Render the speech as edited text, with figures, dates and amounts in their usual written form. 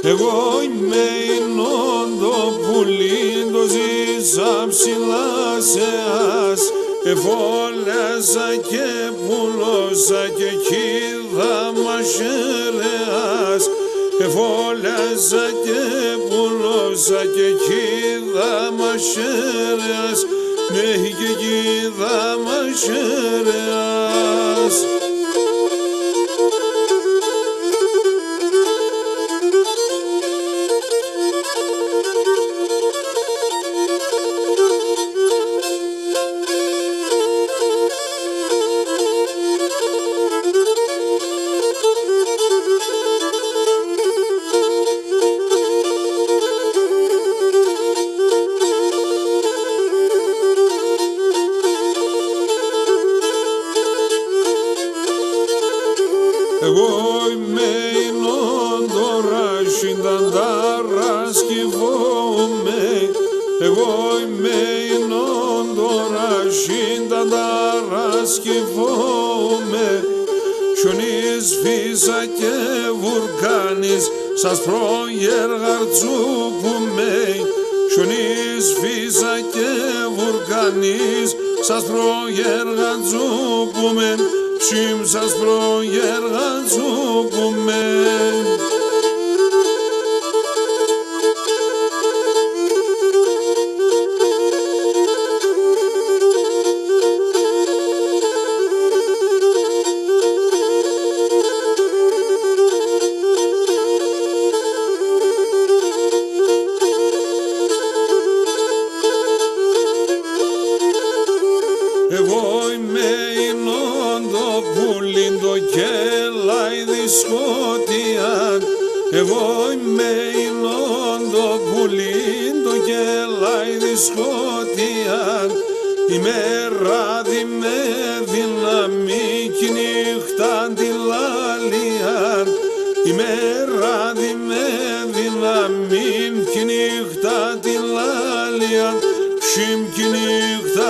Εγώ είμαι το πουλί, το ζήσα ψηλά σε ας. Εφόλεσα και πουλώσα και κοίδα μαχαιρεάς. Εφόλεσα και πουλώσα και κοίδα μαχαιρεάς. Ναι και κοίδα μαχαιρεάς. Εγώ είμαι τώρα συνταντάρας κι φοβούμαι. Εγώ είμαι τώρα συνταντάρας κι φοβούμαι. Χιονείς φύσα και βουρκάνης σας προγεργαρτσούκουμε. Χιονείς φύσα και βουρκάνης σας προγεργαρτσούκουμε. Čim σας προγεργαζούμε. Εγώ είμαι το πουλί, το κελάιδι σκοτειά. Εγώ είμαι το πουλί, το κελάιδι σκοτειά. Η μέρα δι με δύναμη κι η νύχτα τη λαλία. Η μέρα δι με δύναμη κι η νύχτα τη λαλία. Ψιμ κι η νύχτα